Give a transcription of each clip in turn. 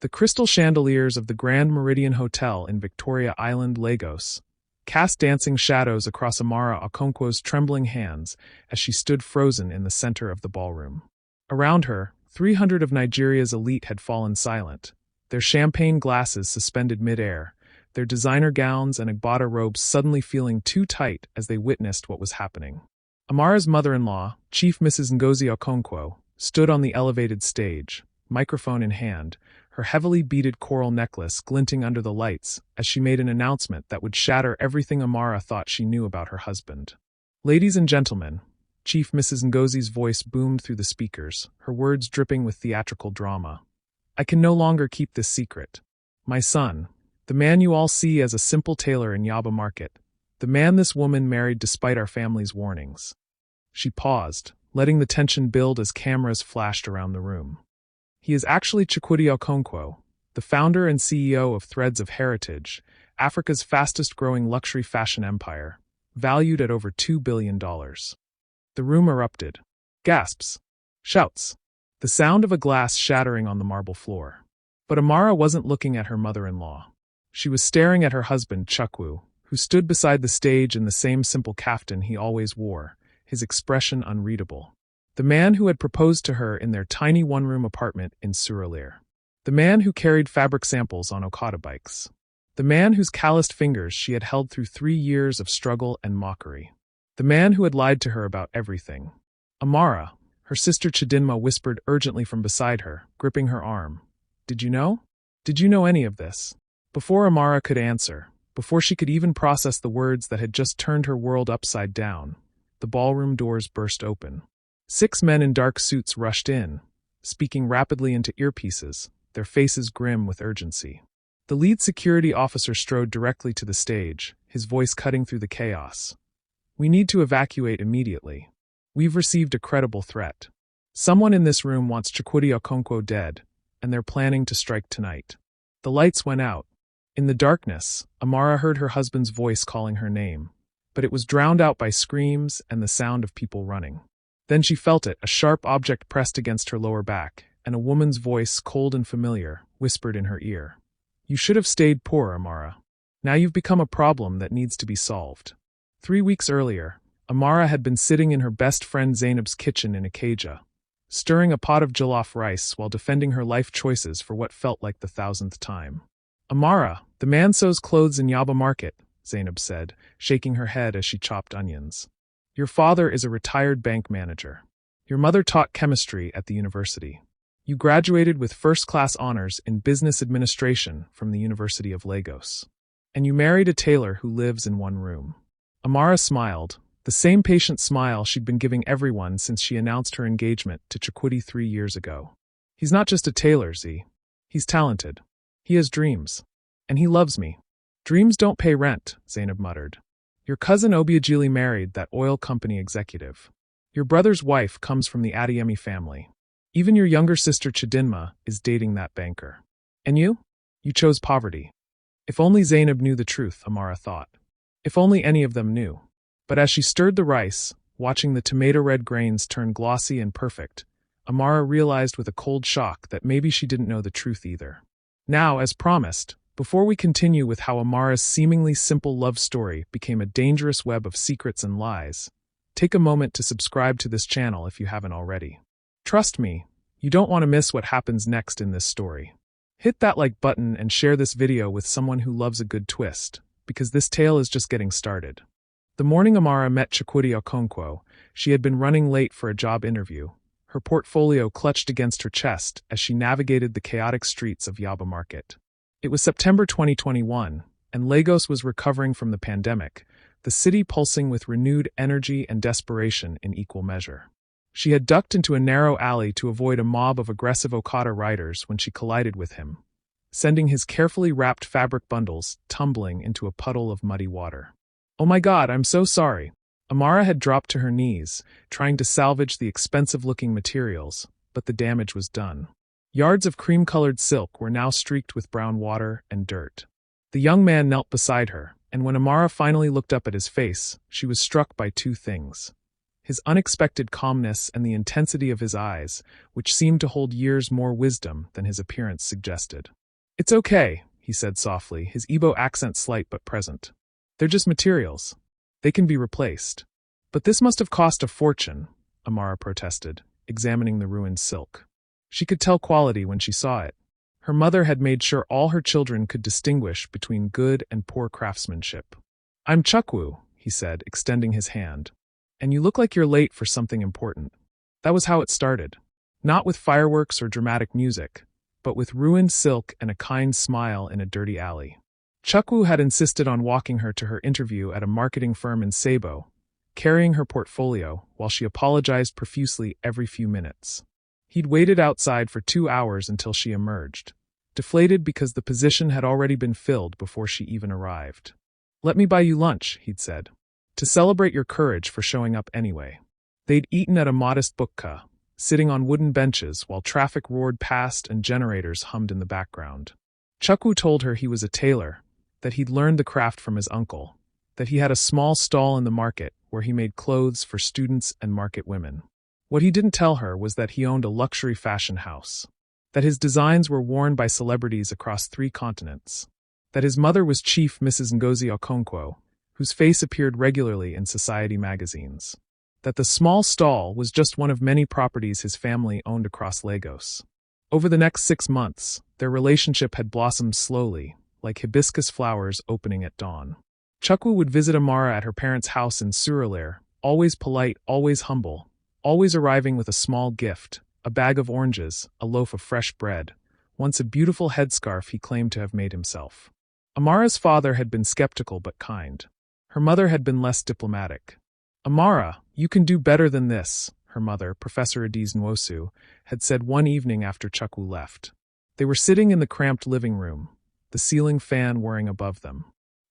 The crystal chandeliers of the Grand Meridian Hotel in Victoria Island, Lagos, cast dancing shadows across Amara Okonkwo's trembling hands as she stood frozen in the center of the ballroom. Around her, 300 of Nigeria's elite had fallen silent, their champagne glasses suspended mid-air, their designer gowns and Agbada robes suddenly feeling too tight as they witnessed what was happening. Amara's mother-in-law, Chief Mrs. Ngozi Okonkwo, stood on the elevated stage, microphone in hand, her heavily beaded coral necklace glinting under the lights as she made an announcement that would shatter everything Amara thought she knew about her husband. "Ladies and gentlemen," Chief Mrs. Ngozi's voice boomed through the speakers, her words dripping with theatrical drama. "I can no longer keep this secret. My son, the man you all see as a simple tailor in Yaba Market, the man this woman married despite our family's warnings." She paused, letting the tension build as cameras flashed around the room. "He is actually Chukwu Okonkwo, the founder and CEO of Threads of Heritage, Africa's fastest-growing luxury fashion empire, valued at over $2 billion. The room erupted. Gasps. Shouts. The sound of a glass shattering on the marble floor. But Amara wasn't looking at her mother-in-law. She was staring at her husband, Chukwu, who stood beside the stage in the same simple kaftan he always wore, his expression unreadable. The man who had proposed to her in their tiny one-room apartment in Surulere. The man who carried fabric samples on Okada bikes. The man whose calloused fingers she had held through 3 years of struggle and mockery. The man who had lied to her about everything. "Amara," her sister Chidinma whispered urgently from beside her, gripping her arm. "Did you know? Did you know any of this?" Before Amara could answer, before she could even process the words that had just turned her world upside down, the ballroom doors burst open. 6 men in dark suits rushed in, speaking rapidly into earpieces, their faces grim with urgency. The lead security officer strode directly to the stage, his voice cutting through the chaos. "We need to evacuate immediately. We've received a credible threat. Someone in this room wants Chukwu Okonkwo dead, and they're planning to strike tonight." The lights went out. In the darkness, Amara heard her husband's voice calling her name, but it was drowned out by screams and the sound of people running. Then she felt it, a sharp object pressed against her lower back, and a woman's voice, cold and familiar, whispered in her ear. "You should have stayed poor, Amara. Now you've become a problem that needs to be solved." 3 weeks earlier, Amara had been sitting in her best friend Zainab's kitchen in Ikeja, stirring a pot of jollof rice while defending her life choices for what felt like the 1000th time. "Amara, the man sews clothes in Yaba Market," Zainab said, shaking her head as she chopped onions. "Your father is a retired bank manager. Your mother taught chemistry at the university. You graduated with first-class honors in business administration from the University of Lagos. And you married a tailor who lives in one room." Amara smiled, the same patient smile she'd been giving everyone since she announced her engagement to Chukwu 3 years ago. "He's not just a tailor, Z. He's talented. He has dreams. And he loves me." "Dreams don't pay rent," Zainab muttered. "Your cousin Obiageli married that oil company executive. Your brother's wife comes from the Adeyemi family. Even your younger sister Chidinma is dating that banker. And you? You chose poverty." If only Zainab knew the truth, Amara thought. If only any of them knew. But as she stirred the rice, watching the tomato-red grains turn glossy and perfect, Amara realized with a cold shock that maybe she didn't know the truth either. Now, as promised, before we continue with how Amara's seemingly simple love story became a dangerous web of secrets and lies, take a moment to subscribe to this channel if you haven't already. Trust me, you don't want to miss what happens next in this story. Hit that like button and share this video with someone who loves a good twist, because this tale is just getting started. The morning Amara met Chukwu Okonkwo, she had been running late for a job interview, her portfolio clutched against her chest as she navigated the chaotic streets of Yaba Market. It was September 2021, and Lagos was recovering from the pandemic, the city pulsing with renewed energy and desperation in equal measure. She had ducked into a narrow alley to avoid a mob of aggressive Okada riders when she collided with him, sending his carefully wrapped fabric bundles tumbling into a puddle of muddy water. "Oh my God, I'm so sorry." Amara had dropped to her knees, trying to salvage the expensive-looking materials, but the damage was done. Yards of cream-colored silk were now streaked with brown water and dirt. The young man knelt beside her, and when Amara finally looked up at his face, she was struck by 2 things. his unexpected calmness and the intensity of his eyes, which seemed to hold years more wisdom than his appearance suggested. "It's okay," he said softly, his Igbo accent slight but present. "They're just materials. They can be replaced." "But this must have cost a fortune," Amara protested, examining the ruined silk. She could tell quality when she saw it. Her mother had made sure all her children could distinguish between good and poor craftsmanship. "I'm Chukwu," he said, extending his hand. "And you look like you're late for something important." That was how it started. Not with fireworks or dramatic music, but with ruined silk and a kind smile in a dirty alley. Chukwu had insisted on walking her to her interview at a marketing firm in Sabo, carrying her portfolio, while she apologized profusely every few minutes. He'd waited outside for 2 hours until she emerged, deflated because the position had already been filled before she even arrived. "Let me buy you lunch," he'd said, "to celebrate your courage for showing up anyway." They'd eaten at a modest bukka, sitting on wooden benches while traffic roared past and generators hummed in the background. Chukwu told her he was a tailor, that he'd learned the craft from his uncle, that he had a small stall in the market where he made clothes for students and market women. What he didn't tell her was that he owned a luxury fashion house, that his designs were worn by celebrities across 3 continents, that his mother was Chief Mrs. Ngozi Okonkwo, whose face appeared regularly in society magazines, that the small stall was just one of many properties his family owned across Lagos. Over the next 6 months, their relationship had blossomed slowly, like hibiscus flowers opening at dawn. Chukwu would visit Amara at her parents' house in Surulere, always polite, always humble, always arriving with a small gift, a bag of oranges, a loaf of fresh bread, once a beautiful headscarf he claimed to have made himself. Amara's father had been skeptical but kind. Her mother had been less diplomatic. "Amara, you can do better than this," her mother, Professor Adiz Nwosu, had said one evening after Chukwu left. They were sitting in the cramped living room, the ceiling fan whirring above them.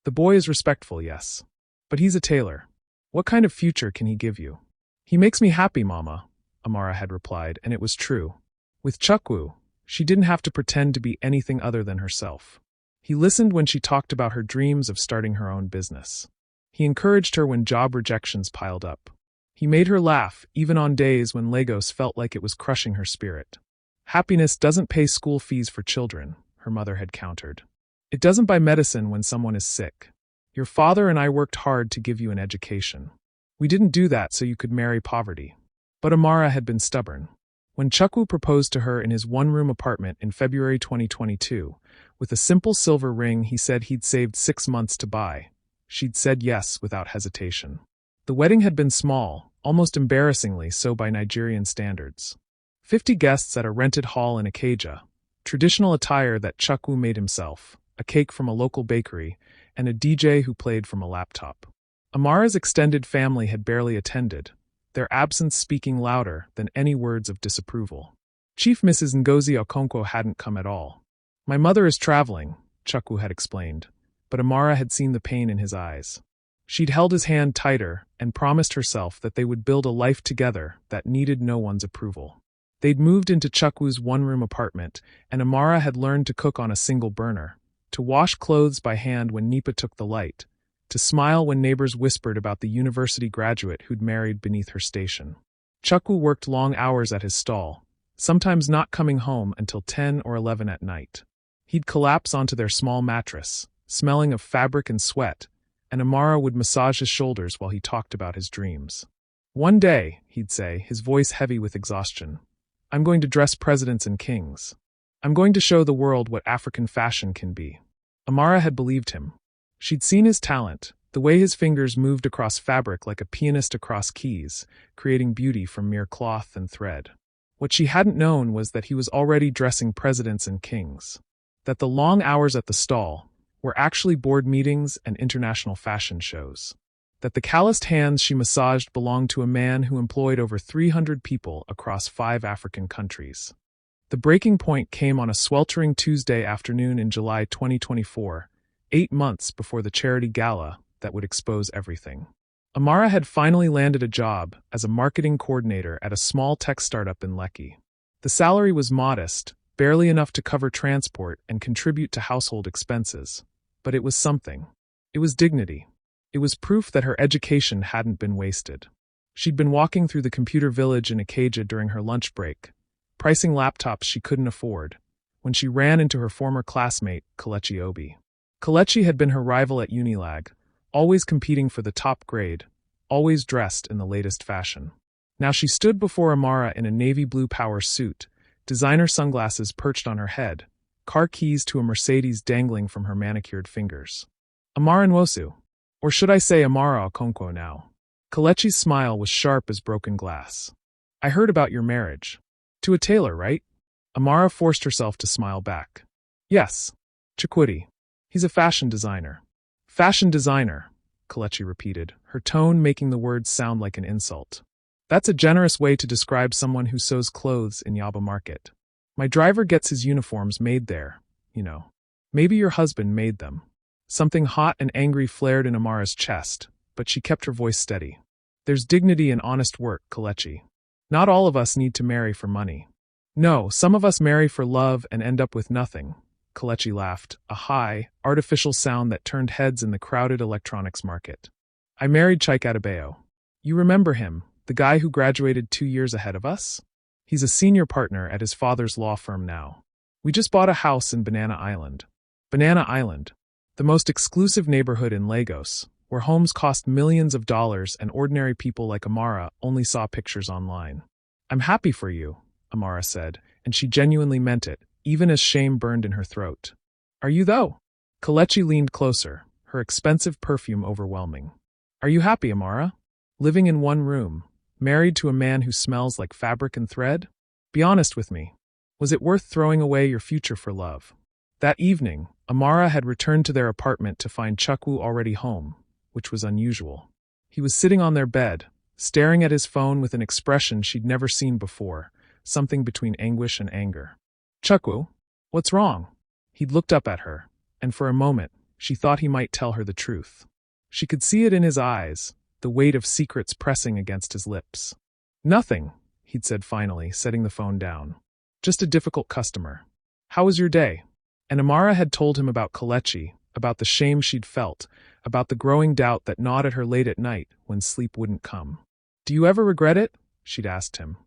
"The boy is respectful, yes. But he's a tailor. What kind of future can he give you?" "He makes me happy, Mama," Amara had replied, and it was true. With Chukwu, she didn't have to pretend to be anything other than herself. He listened when she talked about her dreams of starting her own business. He encouraged her when job rejections piled up. He made her laugh, even on days when Lagos felt like it was crushing her spirit. "Happiness doesn't pay school fees for children," her mother had countered. "It doesn't buy medicine when someone is sick. Your father and I worked hard to give you an education. We didn't do that so you could marry poverty." But Amara had been stubborn. When Chukwu proposed to her in his one-room apartment in February 2022, with a simple silver ring he said he'd saved 6 months to buy, she'd said yes without hesitation. The wedding had been small, almost embarrassingly so by Nigerian standards. 50 guests at a rented hall in Ikeja, traditional attire that Chukwu made himself, a cake from a local bakery, and a DJ who played from a laptop. Amara's extended family had barely attended, their absence speaking louder than any words of disapproval. Chief Mrs. Ngozi Okonkwo hadn't come at all. "My mother is traveling," Chukwu had explained, but Amara had seen the pain in his eyes. She'd held his hand tighter and promised herself that they would build a life together that needed no one's approval. They'd moved into Chukwu's one-room apartment, and Amara had learned to cook on a single burner, to wash clothes by hand when Nipa took the light, to smile when neighbors whispered about the university graduate who'd married beneath her station. Chukwu worked long hours at his stall, sometimes not coming home until 10 or 11 at night. He'd collapse onto their small mattress, smelling of fabric and sweat, and Amara would massage his shoulders while he talked about his dreams. "One day," he'd say, his voice heavy with exhaustion, "I'm going to dress presidents and kings. I'm going to show the world what African fashion can be." Amara had believed him. She'd seen his talent, the way his fingers moved across fabric like a pianist across keys, creating beauty from mere cloth and thread. What she hadn't known was that he was already dressing presidents and kings. That the long hours at the stall were actually board meetings and international fashion shows. That the calloused hands she massaged belonged to a man who employed over 300 people across 5 African countries. The breaking point came on a sweltering Tuesday afternoon in July 2024, 8 months before the charity gala that would expose everything. Amara had finally landed a job as a marketing coordinator at a small tech startup in Lekki. The salary was modest, barely enough to cover transport and contribute to household expenses, but it was something. It was dignity. It was proof that her education hadn't been wasted. She'd been walking through the computer village in Acadia during her lunch break, pricing laptops she couldn't afford, when she ran into her former classmate, Kelechi Obi. Kelechi had been her rival at Unilag, always competing for the top grade, always dressed in the latest fashion. Now she stood before Amara in a navy blue power suit, designer sunglasses perched on her head, car keys to a Mercedes dangling from her manicured fingers. Amara Nwosu. Or should I say Amara Okonkwo now? Kelechi's smile was sharp as broken glass. I heard about your marriage. To a tailor, right? Amara forced herself to smile back. Yes. Chukwu. He's a fashion designer. Fashion designer, Kelechi repeated, her tone making the words sound like an insult. That's a generous way to describe someone who sews clothes in Yaba Market. My driver gets his uniforms made there, you know. Maybe your husband made them. Something hot and angry flared in Amara's chest, but she kept her voice steady. There's dignity in honest work, Kelechi. Not all of us need to marry for money. No, some of us marry for love and end up with nothing. Kelechi laughed, a high, artificial sound that turned heads in the crowded electronics market. I married Chike Adebayo. You remember him, the guy who graduated 2 years ahead of us? He's a senior partner at his father's law firm now. We just bought a house in Banana Island. Banana Island, the most exclusive neighborhood in Lagos, where homes cost millions of dollars and ordinary people like Amara only saw pictures online. I'm happy for you, Amara said, and she genuinely meant it, even as shame burned in her throat. Are you though? Kelechi leaned closer, her expensive perfume overwhelming. Are you happy, Amara? Living in one room, married to a man who smells like fabric and thread? Be honest with me. Was it worth throwing away your future for love? That evening, Amara had returned to their apartment to find Chukwu already home, which was unusual. He was sitting on their bed, staring at his phone with an expression she'd never seen before, something between anguish and anger. Chukwu, what's wrong? He'd looked up at her, and for a moment, she thought he might tell her the truth. She could see it in his eyes, the weight of secrets pressing against his lips. Nothing, he'd said finally, setting the phone down. Just a difficult customer. How was your day? And Amara had told him about Kelechi, about the shame she'd felt, about the growing doubt that gnawed at her late at night when sleep wouldn't come. Do you ever regret it? She'd asked him.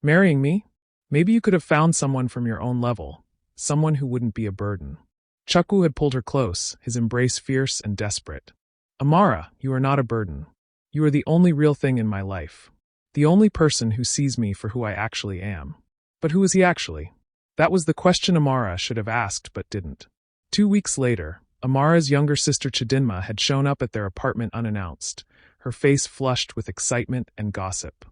Marrying me? Maybe you could have found someone from your own level, someone who wouldn't be a burden. Chukwu had pulled her close, his embrace fierce and desperate. Amara, you are not a burden. You are the only real thing in my life. The only person who sees me for who I actually am. But who is he actually? That was the question Amara should have asked but didn't. 2 weeks later, Amara's younger sister Chidinma had shown up at their apartment unannounced, her face flushed with excitement and gossip.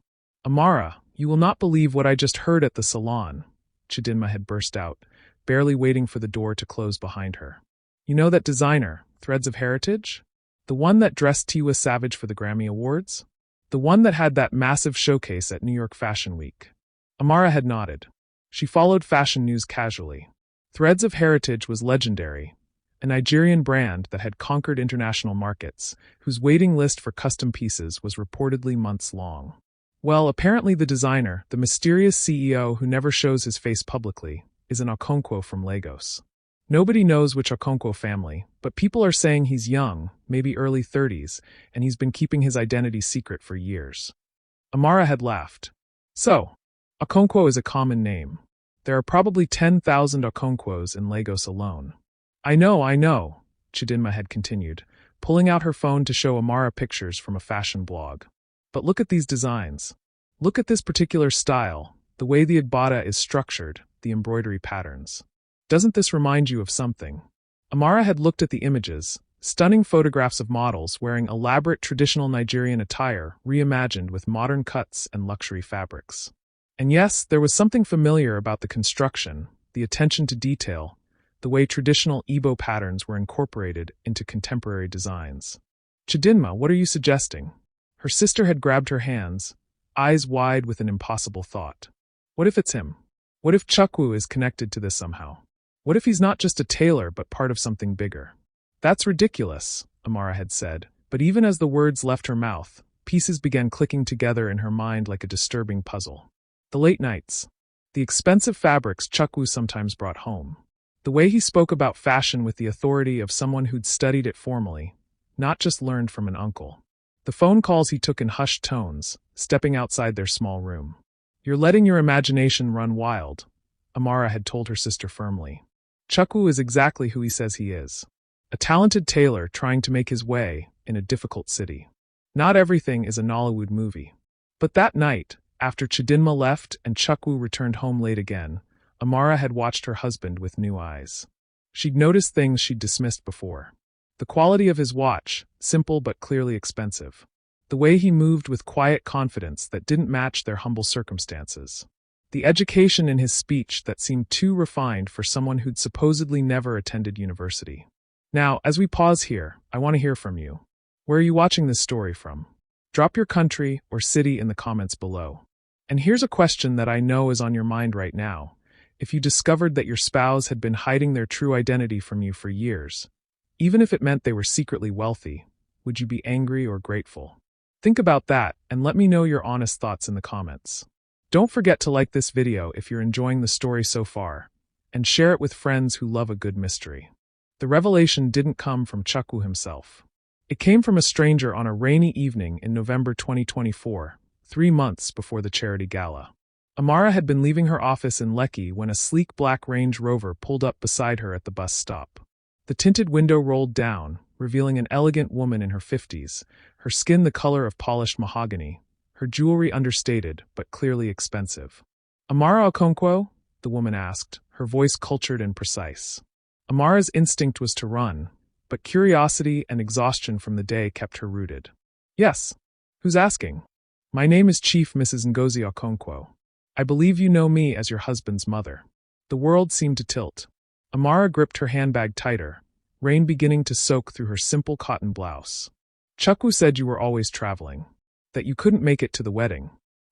Amara, you will not believe what I just heard at the salon, Chidinma had burst out, barely waiting for the door to close behind her. You know that designer, Threads of Heritage? The one that dressed Tiwa Savage for the Grammy Awards? The one that had that massive showcase at New York Fashion Week. Amara had nodded. She followed fashion news casually. Threads of Heritage was legendary, a Nigerian brand that had conquered international markets, whose waiting list for custom pieces was reportedly months long. Well, apparently the designer, the mysterious CEO who never shows his face publicly, is an Okonkwo from Lagos. Nobody knows which Okonkwo family, but people are saying he's young, maybe early 30s, and he's been keeping his identity secret for years. Amara had laughed. So, Okonkwo is a common name. There are probably 10,000 Okonkwos in Lagos alone. I know, Chidinma had continued, pulling out her phone to show Amara pictures from a fashion blog. But look at these designs. Look at this particular style, the way the Igbada is structured, the embroidery patterns. Doesn't this remind you of something? Amara had looked at the images, stunning photographs of models wearing elaborate traditional Nigerian attire reimagined with modern cuts and luxury fabrics. And yes, there was something familiar about the construction, the attention to detail, the way traditional Igbo patterns were incorporated into contemporary designs. Chidinma, what are you suggesting? Her sister had grabbed her hands, eyes wide with an impossible thought. What if it's him? What if Chukwu is connected to this somehow? What if he's not just a tailor but part of something bigger? That's ridiculous, Amara had said, but even as the words left her mouth, pieces began clicking together in her mind like a disturbing puzzle. The late nights. The expensive fabrics Chukwu sometimes brought home. The way he spoke about fashion with the authority of someone who'd studied it formally, not just learned from an uncle. The phone calls he took in hushed tones, stepping outside their small room. "You're letting your imagination run wild," Amara had told her sister firmly. "Chukwu is exactly who he says he is. A talented tailor trying to make his way in a difficult city. Not everything is a Nollywood movie." But that night, after Chidinma left and Chukwu returned home late again, Amara had watched her husband with new eyes. She'd noticed things she'd dismissed before. The quality of his watch, simple but clearly expensive. The way he moved with quiet confidence that didn't match their humble circumstances. The education in his speech that seemed too refined for someone who'd supposedly never attended university. Now, as we pause here, I want to hear from you. Where are you watching this story from? Drop your country or city in the comments below. And here's a question that I know is on your mind right now. If you discovered that your spouse had been hiding their true identity from you for years, even if it meant they were secretly wealthy, would you be angry or grateful? Think about that and let me know your honest thoughts in the comments. Don't forget to like this video if you're enjoying the story so far, and share it with friends who love a good mystery. The revelation didn't come from Chukwu himself. It came from a stranger on a rainy evening in November 2024, 3 months before the charity gala. Amara had been leaving her office in Lekki when a sleek black Range Rover pulled up beside her at the bus stop. The tinted window rolled down, revealing an elegant woman in her 50s, her skin the color of polished mahogany, her jewelry understated but clearly expensive. "Amara Okonkwo?" the woman asked, her voice cultured and precise. Amara's instinct was to run, but curiosity and exhaustion from the day kept her rooted. "Yes. Who's asking?" "My name is Chief Mrs. Ngozi Okonkwo. I believe you know me as your husband's mother." The world seemed to tilt. Amara gripped her handbag tighter, rain beginning to soak through her simple cotton blouse. "Chukwu said you were always traveling. That you couldn't make it to the wedding.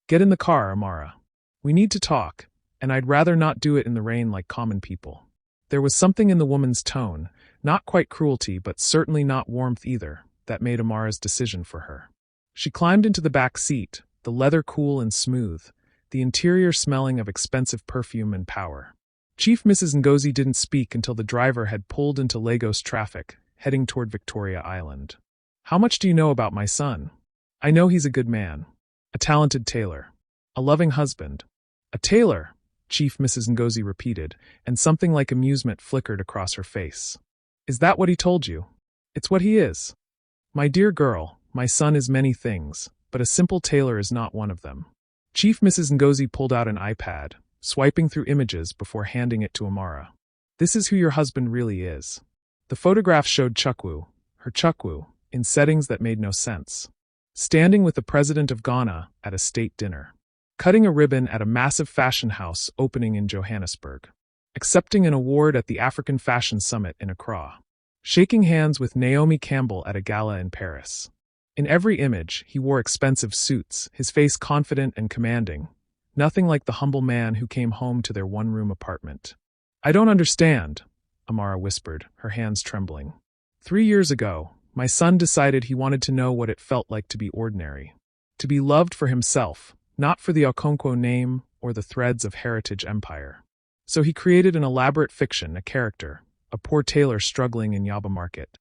Get in the car, Amara. We need to talk, and I'd rather not do it in the rain like common people." There was something in the woman's tone, not quite cruelty but certainly not warmth either, that made Amara's decision for her. She climbed into the back seat, the leather cool and smooth, the interior smelling of expensive perfume and power. Chief Mrs. Ngozi didn't speak until the driver had pulled into Lagos traffic, heading toward Victoria Island. "How much do you know about my son?" "I know he's a good man. A talented tailor. A loving husband." "A tailor?" Chief Mrs. Ngozi repeated, and something like amusement flickered across her face. "Is that what he told you?" "It's what he is. My dear girl, my son is many things, but a simple tailor is not one of them." Chief Mrs. Ngozi pulled out an iPad, swiping through images before handing it to Amara. "This is who your husband really is." The photograph showed Chukwu, her Chukwu, in settings that made no sense. Standing with the president of Ghana at a state dinner. Cutting a ribbon at a massive fashion house opening in Johannesburg. Accepting an award at the African Fashion Summit in Accra. Shaking hands with Naomi Campbell at a gala in Paris. In every image, he wore expensive suits, his face confident and commanding. Nothing like the humble man who came home to their one-room apartment. "I don't understand," Amara whispered, her hands trembling. 3 years ago, my son decided he wanted to know what it felt like to be ordinary. To be loved for himself, not for the Okonkwo name or the threads of heritage empire. So he created an elaborate fiction, a character, a poor tailor struggling in Yaba Market.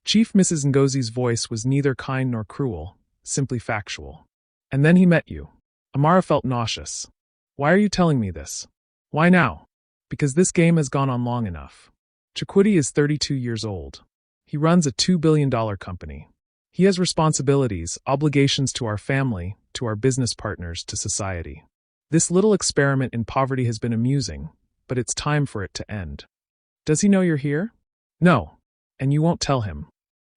Chief Mrs. Ngozi's voice was neither kind nor cruel, simply factual. "And then he met you." Amara felt nauseous. "Why are you telling me this?" "Why now?" "Because this game has gone on long enough. Chukwu is 32 years old. He runs a $2 billion company. He has responsibilities, obligations to our family, to our business partners, to society. This little experiment in poverty has been amusing, but it's time for it to end." "Does he know you're here?" "No. And you won't tell him."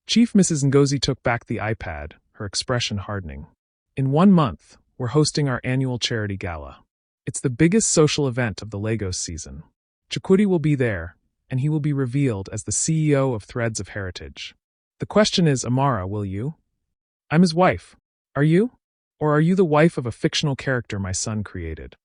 Chief Mrs. Ngozi took back the iPad, her expression hardening. "In 1 month, we're hosting our annual charity gala. It's the biggest social event of the Lagos season. Chukwu will be there, and he will be revealed as the CEO of Threads of Heritage. The question is, Amara, will you?" "I'm his wife. Are you? Or are you the wife of a fictional character my son created?"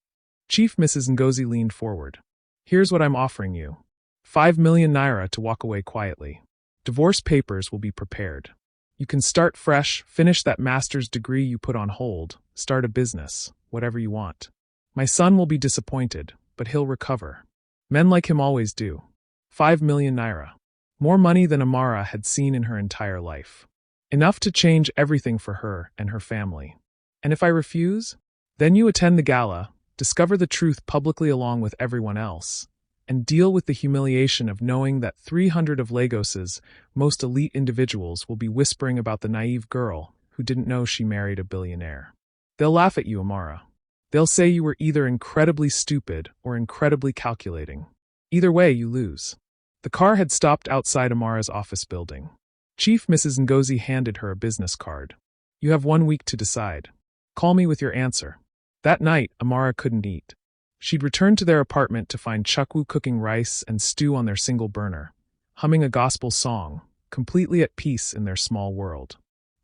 Chief Mrs. Ngozi leaned forward. "Here's what I'm offering you. 5 million naira to walk away quietly. Divorce papers will be prepared. You can start fresh, finish that master's degree you put on hold, start a business, whatever you want. My son will be disappointed, but he'll recover. Men like him always do. 5 million naira. More money than Amara had seen in her entire life. Enough to change everything for her and her family. And if I refuse? Then you attend the gala, discover the truth publicly along with everyone else, and deal with the humiliation of knowing that 300 of Lagos's most elite individuals will be whispering about the naive girl who didn't know she married a billionaire. They'll laugh at you, Amara. They'll say you were either incredibly stupid or incredibly calculating. Either way, you lose. The car had stopped outside Amara's office building. Chief Mrs. Ngozi handed her a business card. You have 1 week to decide. Call me with your answer. That night, Amara couldn't eat. She'd returned to their apartment to find Chukwu cooking rice and stew on their single burner, humming a gospel song, completely at peace in their small world.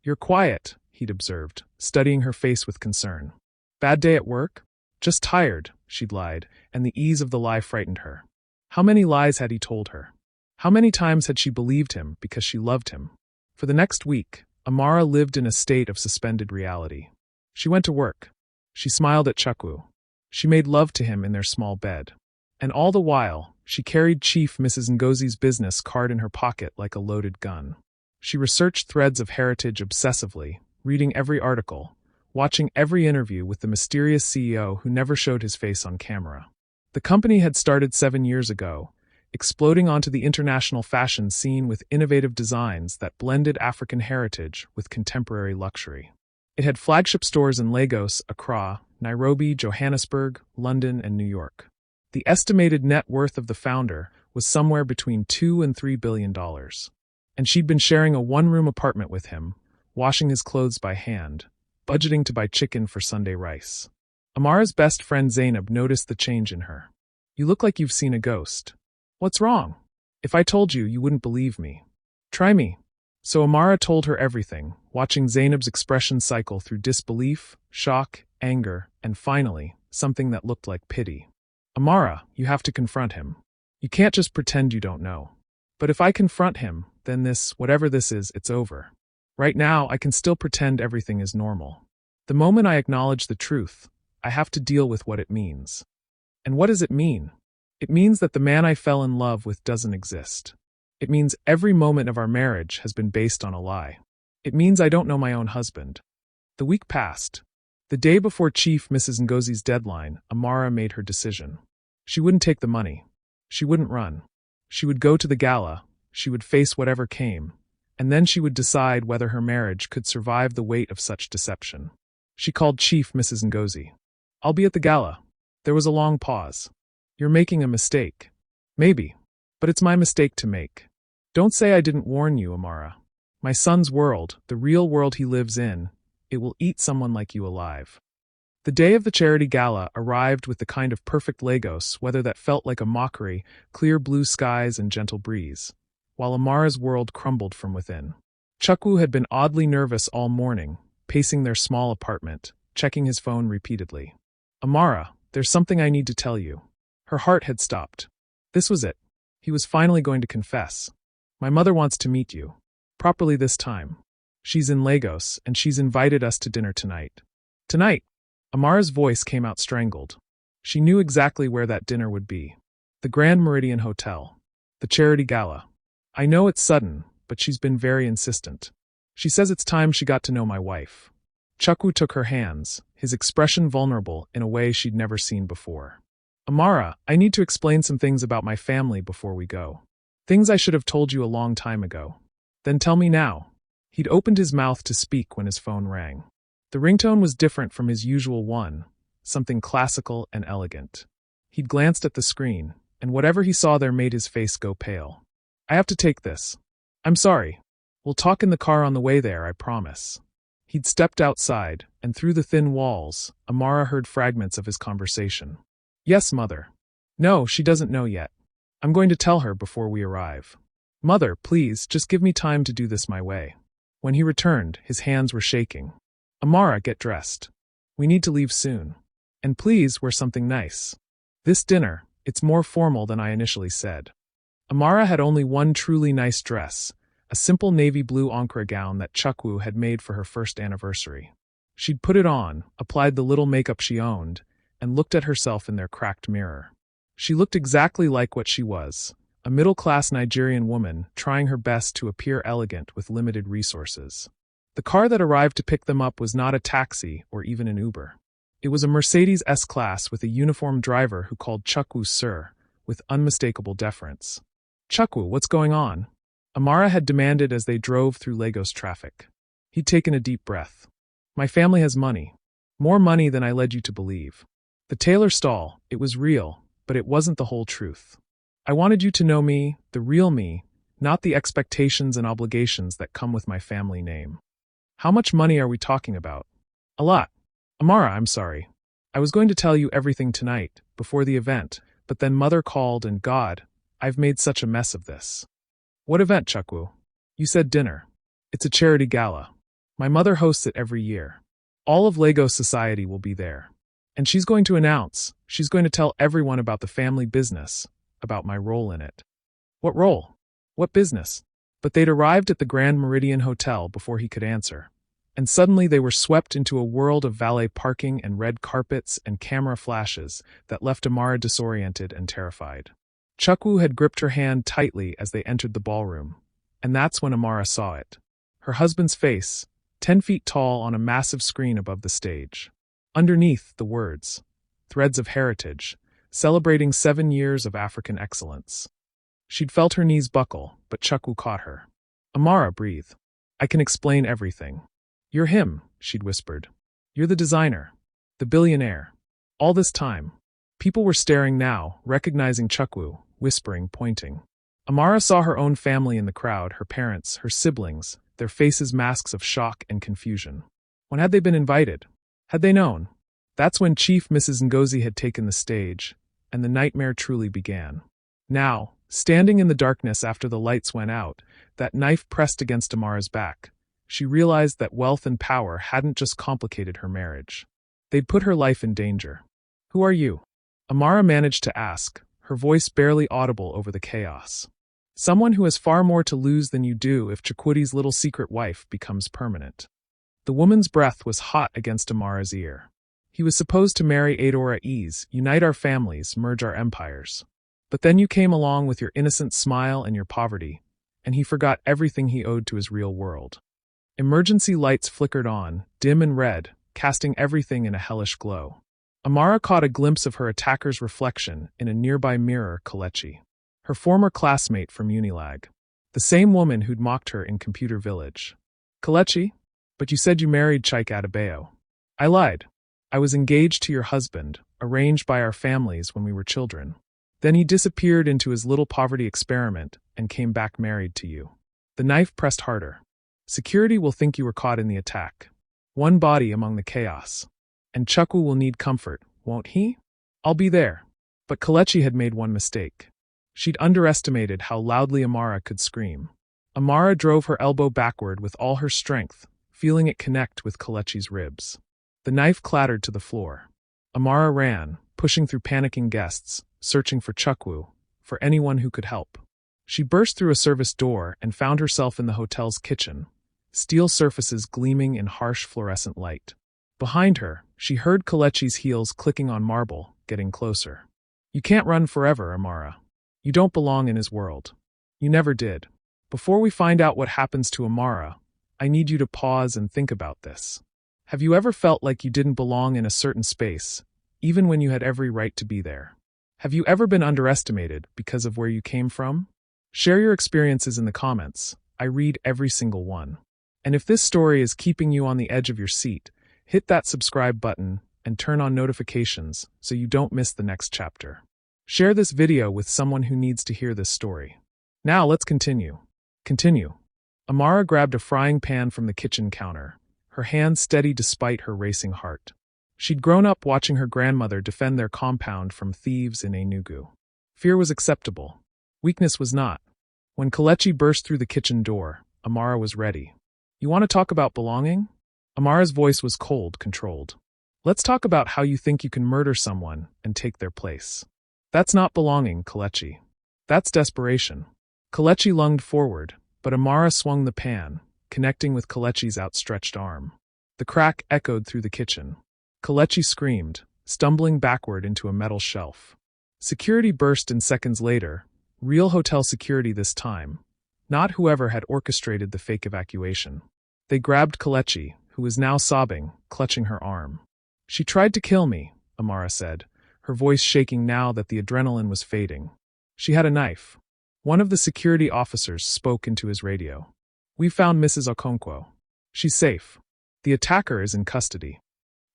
You're quiet, he'd observed, studying her face with concern. Bad day at work? Just tired, she'd lied, and the ease of the lie frightened her. How many lies had he told her? How many times had she believed him because she loved him? For the next week, Amara lived in a state of suspended reality. She went to work. She smiled at Chukwu. She made love to him in their small bed. And all the while, she carried Chief Mrs. Ngozi's business card in her pocket like a loaded gun. She researched threads of heritage obsessively, reading every article, watching every interview with the mysterious CEO who never showed his face on camera. The company had started 7 years ago, exploding onto the international fashion scene with innovative designs that blended African heritage with contemporary luxury. It had flagship stores in Lagos, Accra, Nairobi, Johannesburg, London, and New York. The estimated net worth of the founder was somewhere between $2 and $3 billion. And she'd been sharing a one-room apartment with him, washing his clothes by hand, budgeting to buy chicken for Sunday rice. Amara's best friend Zainab noticed the change in her. You look like you've seen a ghost. What's wrong? If I told you, you wouldn't believe me. Try me. So Amara told her everything, watching Zainab's expression cycle through disbelief, shock, anger, and finally, something that looked like pity. Amara, you have to confront him. You can't just pretend you don't know. But if I confront him, then this, whatever this is, it's over. Right now, I can still pretend everything is normal. The moment I acknowledge the truth, I have to deal with what it means. And what does it mean? It means that the man I fell in love with doesn't exist. It means every moment of our marriage has been based on a lie. It means I don't know my own husband. The week passed. The day before Chief Mrs. Ngozi's deadline, Amara made her decision. She wouldn't take the money. She wouldn't run. She would go to the gala, she would face whatever came, and then she would decide whether her marriage could survive the weight of such deception. She called Chief Mrs. Ngozi. I'll be at the gala. There was a long pause. You're making a mistake. Maybe. But it's my mistake to make. Don't say I didn't warn you, Amara. My son's world, the real world he lives in, it will eat someone like you alive. The day of the charity gala arrived with the kind of perfect Lagos weather that felt like a mockery, clear blue skies and gentle breeze, while Amara's world crumbled from within. Chukwu had been oddly nervous all morning, pacing their small apartment, checking his phone repeatedly. Amara, there's something I need to tell you. Her heart had stopped. This was it. He was finally going to confess. My mother wants to meet you. Properly this time. She's in Lagos, and she's invited us to dinner tonight. Tonight? Amara's voice came out strangled. She knew exactly where that dinner would be. The Grand Meridian Hotel. The charity gala. I know it's sudden, but she's been very insistent. She says it's time she got to know my wife. Chukwu took her hands, his expression vulnerable in a way she'd never seen before. Amara, I need to explain some things about my family before we go. Things I should have told you a long time ago. Then tell me now. He'd opened his mouth to speak when his phone rang. The ringtone was different from his usual one, something classical and elegant. He'd glanced at the screen, and whatever he saw there made his face go pale. I have to take this. I'm sorry. We'll talk in the car on the way there, I promise. He'd stepped outside, and through the thin walls, Amara heard fragments of his conversation. Yes, Mother. No, she doesn't know yet. I'm going to tell her before we arrive. Mother, please, just give me time to do this my way. When he returned, his hands were shaking. Amara, get dressed. We need to leave soon. And please wear something nice. This dinner, it's more formal than I initially said. Amara had only one truly nice dress, a simple navy blue ochre gown that Chukwu had made for her first anniversary. She'd put it on, applied the little makeup she owned, and looked at herself in their cracked mirror. She looked exactly like what she was, a middle-class Nigerian woman trying her best to appear elegant with limited resources. The car that arrived to pick them up was not a taxi or even an Uber. It was a Mercedes S-Class with a uniformed driver who called Chukwu sir, with unmistakable deference. "Chukwu, what's going on?" Amara had demanded as they drove through Lagos traffic. He'd taken a deep breath. "My family has money. More money than I led you to believe. The tailor stall, it was real, but it wasn't the whole truth. I wanted you to know me, the real me, not the expectations and obligations that come with my family name." "How much money are we talking about?" "A lot. Amara, I'm sorry. I was going to tell you everything tonight, before the event, but then Mother called and God, I've made such a mess of this." "What event, Chukwu?" "You said dinner. It's a charity gala. My mother hosts it every year. All of Lagos society will be there. And she's going to tell everyone about the family business, about my role in it." "What role? What business?" But they'd arrived at the Grand Meridian Hotel before he could answer. And suddenly they were swept into a world of valet parking and red carpets and camera flashes that left Amara disoriented and terrified. Chukwu had gripped her hand tightly as they entered the ballroom. And that's when Amara saw it. Her husband's face, 10 feet tall on a massive screen above the stage. Underneath, the words, "Threads of Heritage, celebrating 7 years of African excellence." She'd felt her knees buckle, but Chukwu caught her. "Amara, breathe. I can explain everything. You're him," she'd whispered. "You're the designer. The billionaire. All this time." People were staring now, recognizing Chukwu, whispering, pointing. Amara saw her own family in the crowd, her parents, her siblings, their faces masks of shock and confusion. When had they been invited? Had they known? That's when Chief Mrs. Ngozi had taken the stage, and the nightmare truly began. Now, standing in the darkness after the lights went out, that knife pressed against Amara's back, she realized that wealth and power hadn't just complicated her marriage. They'd put her life in danger. "Who are you?" Amara managed to ask, her voice barely audible over the chaos. "Someone who has far more to lose than you do if Chukwu's little secret wife becomes permanent." The woman's breath was hot against Amara's ear. "He was supposed to marry Adora Ease, unite our families, merge our empires. But then you came along with your innocent smile and your poverty, and he forgot everything he owed to his real world." Emergency lights flickered on, dim and red, casting everything in a hellish glow. Amara caught a glimpse of her attacker's reflection in a nearby mirror, Kelechi, her former classmate from Unilag, the same woman who'd mocked her in Computer Village. "Kelechi? But you said you married Chike Adebayo." "I lied. I was engaged to your husband, arranged by our families when we were children. Then he disappeared into his little poverty experiment and came back married to you." The knife pressed harder. "Security will think you were caught in the attack. One body among the chaos. And Chukwu will need comfort, won't he? I'll be there." But Kelechi had made one mistake. She'd underestimated how loudly Amara could scream. Amara drove her elbow backward with all her strength, feeling it connect with Kelechi's ribs. The knife clattered to the floor. Amara ran, pushing through panicking guests, searching for Chukwu, for anyone who could help. She burst through a service door and found herself in the hotel's kitchen, steel surfaces gleaming in harsh fluorescent light. Behind her, she heard Kelechi's heels clicking on marble, getting closer. "You can't run forever, Amara. You don't belong in his world. You never did. Before we find out what happens to Amara, I need you to pause and think about this. Have you ever felt like you didn't belong in a certain space, even when you had every right to be there? Have you ever been underestimated because of where you came from? Share your experiences in the comments. I read every single one. And if this story is keeping you on the edge of your seat, hit that subscribe button and turn on notifications so you don't miss the next chapter. Share this video with someone who needs to hear this story. Now let's continue. Amara grabbed a frying pan from the kitchen counter, her hand steady despite her racing heart. She'd grown up watching her grandmother defend their compound from thieves in Enugu. Fear was acceptable. Weakness was not. When Kelechi burst through the kitchen door, Amara was ready. "You want to talk about belonging?" Amara's voice was cold, controlled. "Let's talk about how you think you can murder someone and take their place. That's not belonging, Kelechi. That's desperation." Kelechi lunged forward, but Amara swung the pan, connecting with Kelechi's outstretched arm. The crack echoed through the kitchen. Kelechi screamed, stumbling backward into a metal shelf. Security burst in seconds later, real hotel security this time, not whoever had orchestrated the fake evacuation. They grabbed Kelechi, who was now sobbing, clutching her arm. She tried to kill me, Amara said, her voice shaking now that the adrenaline was fading. She had a knife. One of the security officers spoke into his radio. We found Mrs. Okonkwo. She's safe. The attacker is in custody.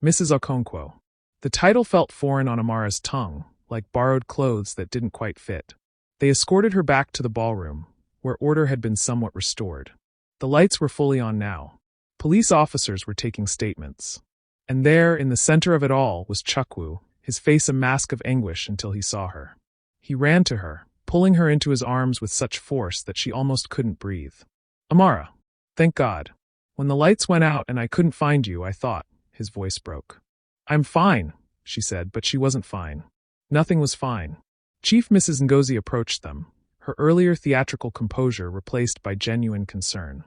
Mrs. Okonkwo. The title felt foreign on Amara's tongue, like borrowed clothes that didn't quite fit. They escorted her back to the ballroom, where order had been somewhat restored. The lights were fully on now. Police officers were taking statements. And there, in the center of it all, was Chukwu, his face a mask of anguish until he saw her. He ran to her, pulling her into his arms with such force that she almost couldn't breathe. Amara. Thank God. When the lights went out and I couldn't find you, I thought. His voice broke. I'm fine, she said, but she wasn't fine. Nothing was fine. Chief Mrs. Ngozi approached them, her earlier theatrical composure replaced by genuine concern.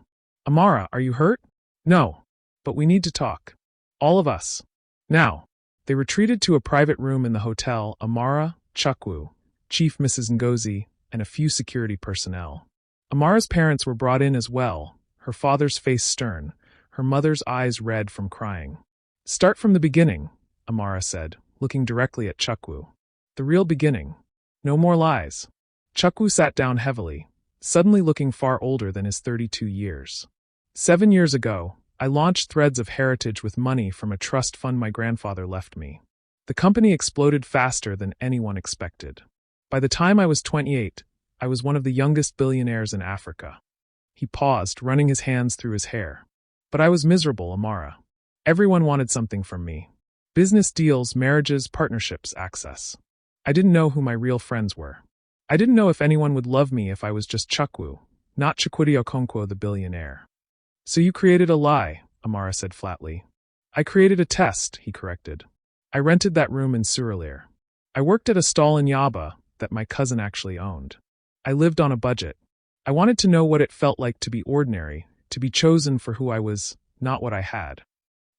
Amara, are you hurt? No. But we need to talk. All of us. Now. They retreated to a private room in the hotel. Amara, Chukwu, Chief Mrs. Ngozi, and a few security personnel. Amara's parents were brought in as well, her father's face stern, her mother's eyes red from crying. Start from the beginning, Amara said, looking directly at Chukwu. The real beginning. No more lies. Chukwu sat down heavily, suddenly looking far older than his 32 years. 7 years ago, I launched Threads of Heritage with money from a trust fund my grandfather left me. The company exploded faster than anyone expected. By the time I was 28, I was one of the youngest billionaires in Africa. He paused, running his hands through his hair. But I was miserable, Amara. Everyone wanted something from me. Business deals, marriages, partnerships, access. I didn't know who my real friends were. I didn't know if anyone would love me if I was just Chukwu, not Chukwudi Okonkwo the billionaire. So you created a lie, Amara said flatly. I created a test, he corrected. I rented that room in Surulere. I worked at a stall in Yaba that my cousin actually owned. I lived on a budget. I wanted to know what it felt like to be ordinary, to be chosen for who I was, not what I had.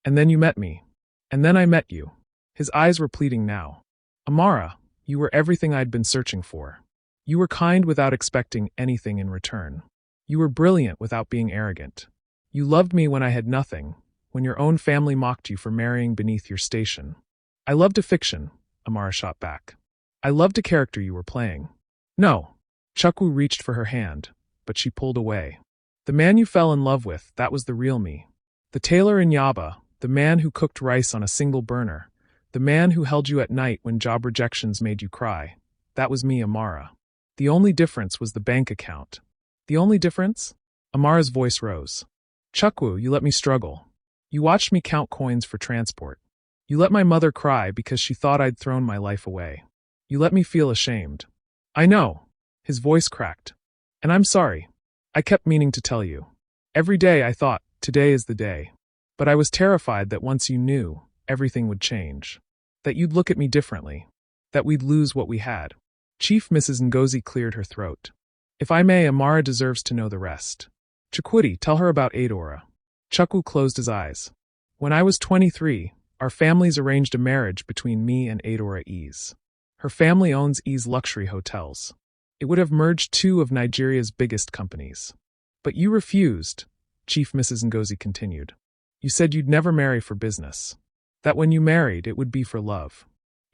And then you met me. And then I met you. His eyes were pleading now. Amara, you were everything I'd been searching for. You were kind without expecting anything in return. You were brilliant without being arrogant. You loved me when I had nothing, when your own family mocked you for marrying beneath your station. I loved a fiction, Amara shot back. I loved a character you were playing. No. Chukwu reached for her hand, but she pulled away. The man you fell in love with, that was the real me. The tailor in Yaba, the man who cooked rice on a single burner, the man who held you at night when job rejections made you cry, that was me, Amara. The only difference was the bank account. The only difference? Amara's voice rose. Chukwu, you let me struggle. You watched me count coins for transport. You let my mother cry because she thought I'd thrown my life away. You let me feel ashamed. I know. His voice cracked. And I'm sorry. I kept meaning to tell you. Every day I thought, today is the day. But I was terrified that once you knew, everything would change. That you'd look at me differently. That we'd lose what we had. Chief Mrs. Ngozi cleared her throat. If I may, Amara deserves to know the rest. Chukwudi, tell her about Adora. Chukwu closed his eyes. When I was 23, our families arranged a marriage between me and Adora Ease. Her family owns Ease Luxury Hotels. It would have merged two of Nigeria's biggest companies. But you refused, Chief Mrs. Ngozi continued. You said you'd never marry for business. That when you married, it would be for love.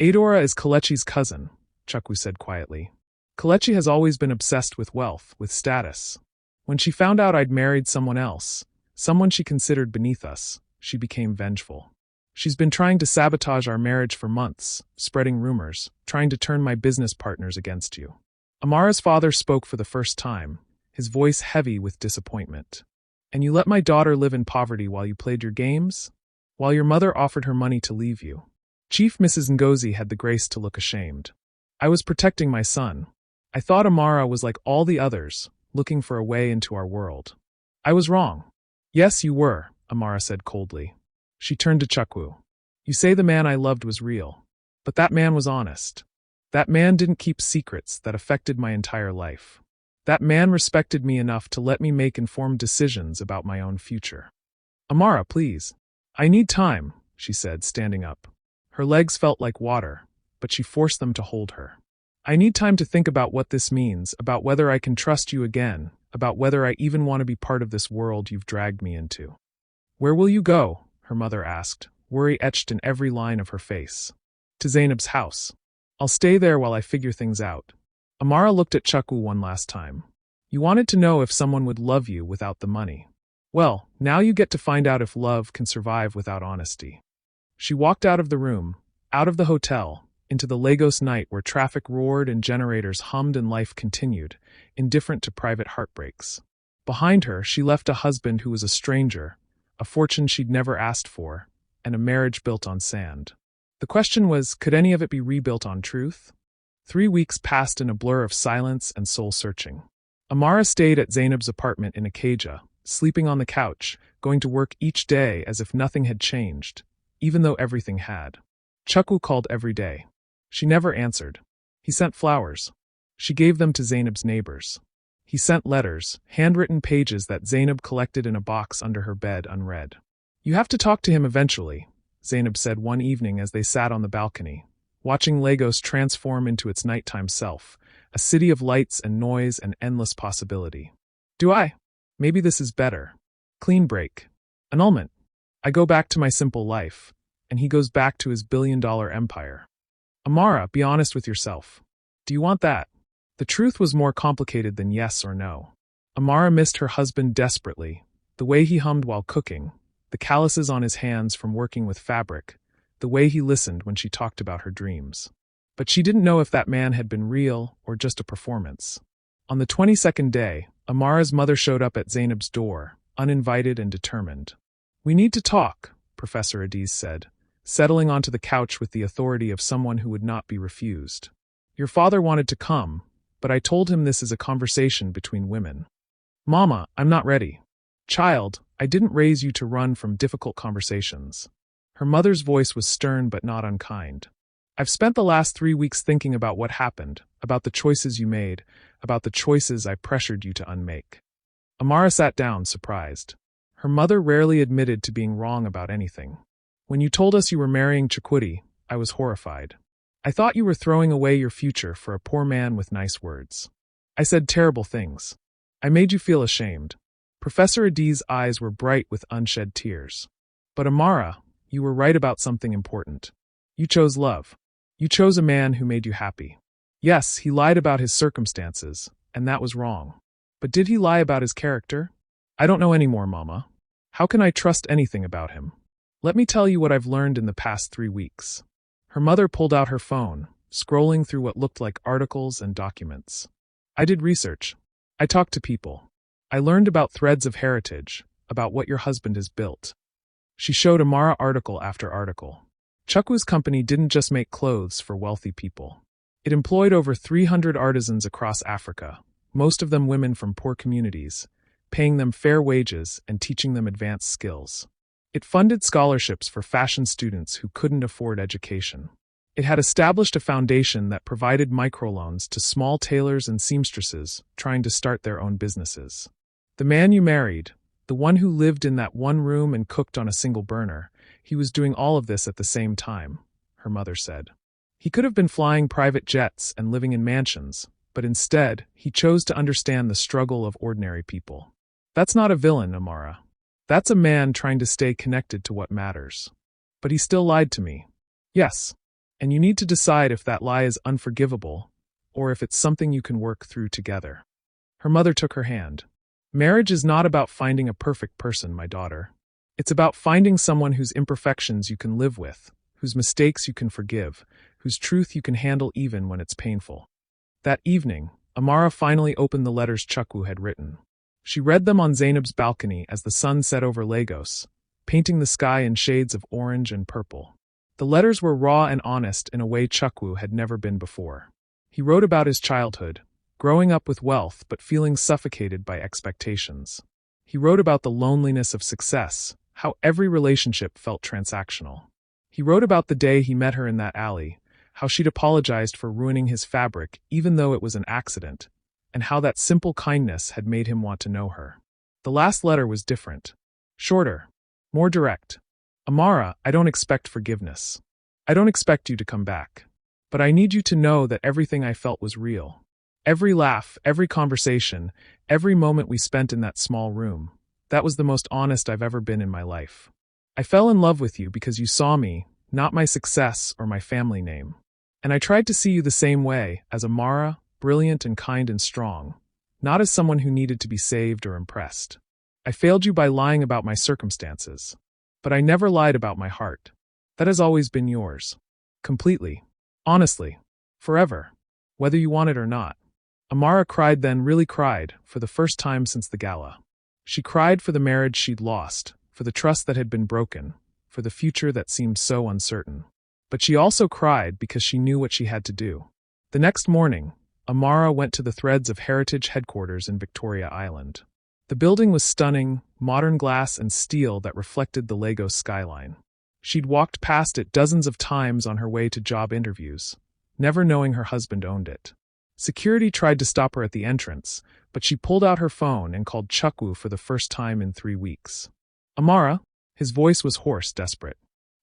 Adora is Kelechi's cousin, Chukwu said quietly. Kelechi has always been obsessed with wealth, with status. When she found out I'd married someone else, someone she considered beneath us, she became vengeful. She's been trying to sabotage our marriage for months, spreading rumors, trying to turn my business partners against you. Amara's father spoke for the first time, his voice heavy with disappointment. And you let my daughter live in poverty while you played your games? While your mother offered her money to leave you. Chief Mrs. Ngozi had the grace to look ashamed. I was protecting my son. I thought Amara was like all the others, looking for a way into our world. I was wrong. Yes, you were, Amara said coldly. She turned to Chukwu. You say the man I loved was real. But that man was honest. That man didn't keep secrets that affected my entire life. That man respected me enough to let me make informed decisions about my own future. Amara, please. I need time, she said, standing up. Her legs felt like water, but she forced them to hold her. I need time to think about what this means, about whether I can trust you again, about whether I even want to be part of this world you've dragged me into. Where will you go? Her mother asked, worry etched in every line of her face. To Zainab's house. I'll stay there while I figure things out. Amara looked at Chukwu one last time. You wanted to know if someone would love you without the money. Well, now you get to find out if love can survive without honesty. She walked out of the room, out of the hotel, into the Lagos night where traffic roared and generators hummed and life continued, indifferent to private heartbreaks. Behind her, she left a husband who was a stranger, a fortune she'd never asked for, and a marriage built on sand. The question was, could any of it be rebuilt on truth? 3 weeks passed in a blur of silence and soul-searching. Amara stayed at Zainab's apartment in Acacia, sleeping on the couch, going to work each day as if nothing had changed, even though everything had. Chukwu called every day. She never answered. He sent flowers. She gave them to Zainab's neighbors. He sent letters, handwritten pages that Zainab collected in a box under her bed unread. You have to talk to him eventually, Zainab said one evening as they sat on the balcony, watching Lagos transform into its nighttime self, a city of lights and noise and endless possibility. Do I? Maybe this is better. Clean break. Annulment. I go back to my simple life, and he goes back to his billion-dollar empire. Amara, be honest with yourself. Do you want that? The truth was more complicated than yes or no. Amara missed her husband desperately, the way he hummed while cooking, the calluses on his hands from working with fabric, the way he listened when she talked about her dreams. But she didn't know if that man had been real or just a performance. On the 22nd day, Amara's mother showed up at Zainab's door, uninvited and determined. We need to talk, Professor Adiz said, settling onto the couch with the authority of someone who would not be refused. Your father wanted to come, but I told him this is a conversation between women. Mama, I'm not ready. Child, I didn't raise you to run from difficult conversations. Her mother's voice was stern but not unkind. I've spent the last 3 weeks thinking about what happened, about the choices you made, about the choices I pressured you to unmake. Amara sat down, surprised. Her mother rarely admitted to being wrong about anything. When you told us you were marrying Chukwu, I was horrified. I thought you were throwing away your future for a poor man with nice words. I said terrible things. I made you feel ashamed. Professor Adiz's eyes were bright with unshed tears. But Amara, you were right about something important. You chose love. You chose a man who made you happy. Yes, he lied about his circumstances, and that was wrong. But did he lie about his character? I don't know anymore, Mama. How can I trust anything about him? Let me tell you what I've learned in the past 3 weeks. Her mother pulled out her phone, scrolling through what looked like articles and documents. I did research. I talked to people. I learned about threads of heritage, about what your husband has built. She showed Amara article after article. Chukwu's company didn't just make clothes for wealthy people. It employed over 300 artisans across Africa, most of them women from poor communities, paying them fair wages and teaching them advanced skills. It funded scholarships for fashion students who couldn't afford education. It had established a foundation that provided microloans to small tailors and seamstresses trying to start their own businesses. The man you married, the one who lived in that one room and cooked on a single burner, he was doing all of this at the same time, her mother said. He could have been flying private jets and living in mansions, but instead, he chose to understand the struggle of ordinary people. That's not a villain, Amara. That's a man trying to stay connected to what matters. But he still lied to me. Yes. And you need to decide if that lie is unforgivable, or if it's something you can work through together. Her mother took her hand. Marriage is not about finding a perfect person, my daughter. It's about finding someone whose imperfections you can live with, whose mistakes you can forgive, whose truth you can handle even when it's painful. That evening, Amara finally opened the letters Chukwu had written. She read them on Zainab's balcony as the sun set over Lagos, painting the sky in shades of orange and purple. The letters were raw and honest in a way Chukwu had never been before. He wrote about his childhood, growing up with wealth but feeling suffocated by expectations. He wrote about the loneliness of success, how every relationship felt transactional. He wrote about the day he met her in that alley, how she'd apologized for ruining his fabric even though it was an accident, and how that simple kindness had made him want to know her. The last letter was different. Shorter. More direct. Amara, I don't expect forgiveness. I don't expect you to come back. But I need you to know that everything I felt was real. Every laugh, every conversation, every moment we spent in that small room. That was the most honest I've ever been in my life. I fell in love with you because you saw me, not my success or my family name. And I tried to see you the same way, as Amara, brilliant and kind and strong, not as someone who needed to be saved or impressed. I failed you by lying about my circumstances. But I never lied about my heart. That has always been yours. Completely. Honestly. Forever. Whether you want it or not. Amara cried then, really cried, for the first time since the gala. She cried for the marriage she'd lost, for the trust that had been broken, for the future that seemed so uncertain. But she also cried because she knew what she had to do. The next morning, Amara went to the Threads of Heritage headquarters in Victoria Island. The building was stunning, modern glass and steel that reflected the Lagos skyline. She'd walked past it dozens of times on her way to job interviews, never knowing her husband owned it. Security tried to stop her at the entrance, but she pulled out her phone and called Chukwu for the first time in 3 weeks. Amara? His voice was hoarse, desperate.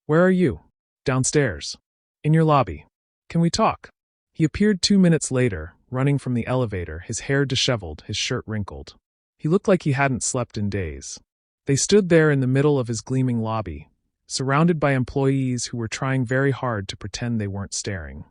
Where are you? Downstairs. In your lobby. Can we talk? He appeared 2 minutes later, running from the elevator, his hair disheveled, his shirt wrinkled. He looked like he hadn't slept in days. They stood there in the middle of his gleaming lobby, surrounded by employees who were trying very hard to pretend they weren't staring.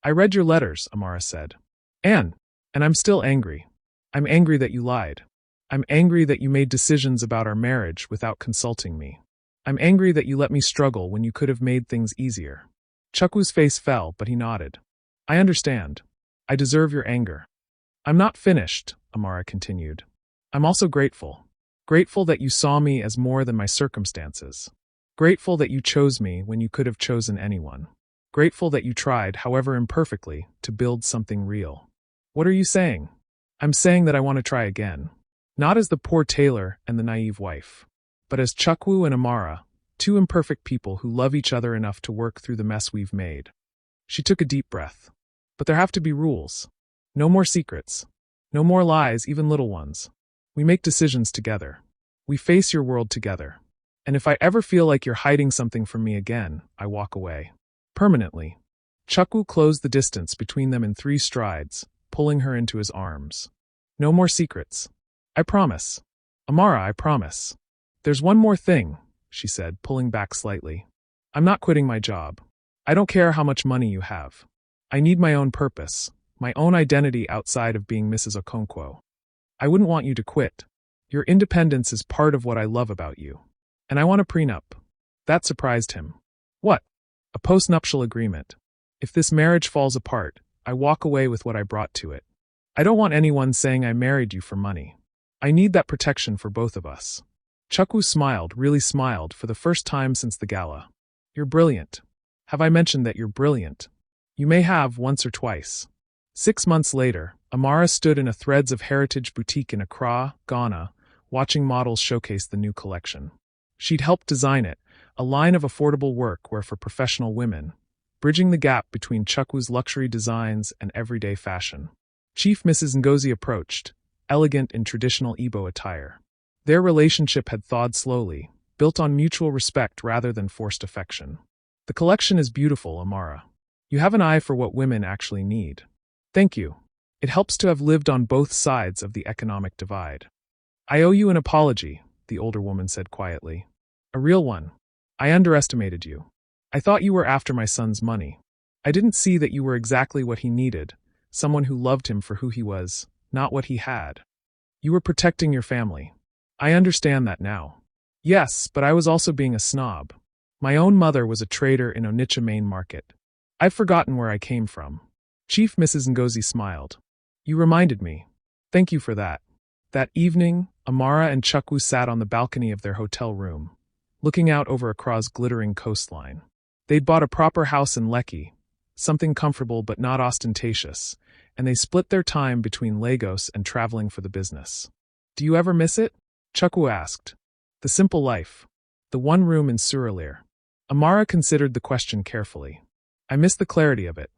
I read your letters, Amara said. And I'm still angry. I'm angry that you lied. I'm angry that you made decisions about our marriage without consulting me. I'm angry that you let me struggle when you could have made things easier. Chukwu's face fell, but he nodded. I understand. I deserve your anger. I'm not finished, Amara continued. I'm also grateful. Grateful that you saw me as more than my circumstances. Grateful that you chose me when you could have chosen anyone. Grateful that you tried, however imperfectly, to build something real. What are you saying? I'm saying that I want to try again. Not as the poor tailor and the naive wife, but as Chukwu and Amara, 2 imperfect people who love each other enough to work through the mess we've made. She took a deep breath. But there have to be rules. No more secrets. No more lies, even little ones. We make decisions together. We face your world together. And if I ever feel like you're hiding something from me again, I walk away. Permanently. Chukwu closed the distance between them in 3 strides, pulling her into his arms. No more secrets. I promise. Amara, I promise. There's one more thing, she said, pulling back slightly. I'm not quitting my job. I don't care how much money you have. I need my own purpose, my own identity outside of being Mrs. Okonkwo. I wouldn't want you to quit. Your independence is part of what I love about you. And I want a prenup. That surprised him. What? A postnuptial agreement. If this marriage falls apart, I walk away with what I brought to it. I don't want anyone saying I married you for money. I need that protection for both of us. Chukwu smiled, really smiled, for the first time since the gala. You're brilliant. Have I mentioned that you're brilliant? You may have once or twice. 6 months later, Amara stood in a Threads of Heritage boutique in Accra, Ghana, watching models showcase the new collection. She'd helped design it, a line of affordable workwear for professional women, bridging the gap between Chukwu's luxury designs and everyday fashion. Chief Mrs. Ngozi approached, elegant in traditional Igbo attire. Their relationship had thawed slowly, built on mutual respect rather than forced affection. The collection is beautiful, Amara. You have an eye for what women actually need. Thank you. It helps to have lived on both sides of the economic divide. I owe you an apology, the older woman said quietly. A real one. I underestimated you. I thought you were after my son's money. I didn't see that you were exactly what he needed, someone who loved him for who he was, not what he had. You were protecting your family. I understand that now. Yes, but I was also being a snob. My own mother was a trader in Onitsha Main Market. I've forgotten where I came from. Chief Mrs. Ngozi smiled. You reminded me. Thank you for that. That evening, Amara and Chukwu sat on the balcony of their hotel room, looking out over Accra's glittering coastline. They'd bought a proper house in Lekki, something comfortable but not ostentatious, and they split their time between Lagos and traveling for the business. Do you ever miss it? Chukwu asked. The simple life. The one room in Surulere. Amara considered the question carefully. I miss the clarity of it.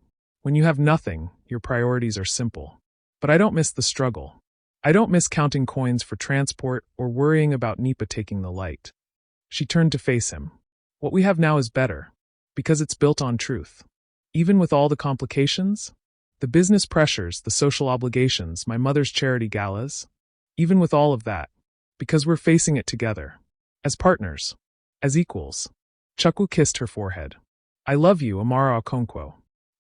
When you have nothing, your priorities are simple. But I don't miss the struggle. I don't miss counting coins for transport or worrying about Nipa taking the light. She turned to face him. What we have now is better, because it's built on truth. Even with all the complications, the business pressures, the social obligations, my mother's charity galas, even with all of that, Because we're facing it together. As partners. As equals. Chukwu kissed her forehead. I love you, Amara Okonkwo.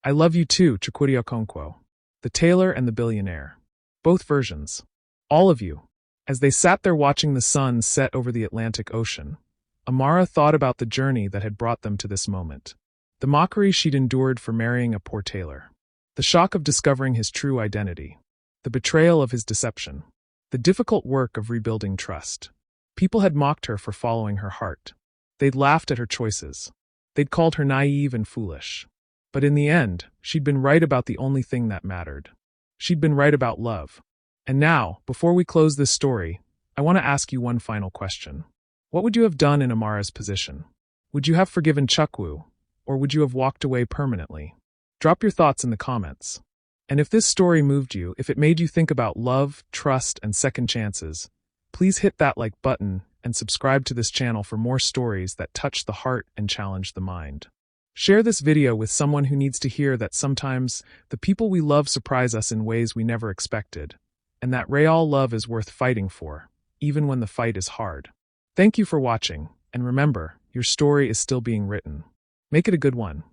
I love you too, Chukwu Okonkwo. The tailor and the billionaire. Both versions. All of you. As they sat there watching the sun set over the Atlantic Ocean, Amara thought about the journey that had brought them to this moment. The mockery she'd endured for marrying a poor tailor. The shock of discovering his true identity. The betrayal of his deception. The difficult work of rebuilding trust. People had mocked her for following her heart. They'd laughed at her choices. They'd called her naive and foolish. But in the end, she'd been right about the only thing that mattered. She'd been right about love. And now, before we close this story, I want to ask you one final question. What would you have done in Amara's position? Would you have forgiven Chukwu, or would you have walked away permanently? Drop your thoughts in the comments. And if this story moved you, if it made you think about love, trust, and second chances, please hit that like button and subscribe to this channel for more stories that touch the heart and challenge the mind. Share this video with someone who needs to hear that sometimes the people we love surprise us in ways we never expected, and that real love is worth fighting for, even when the fight is hard. Thank you for watching, and remember, your story is still being written. Make it a good one.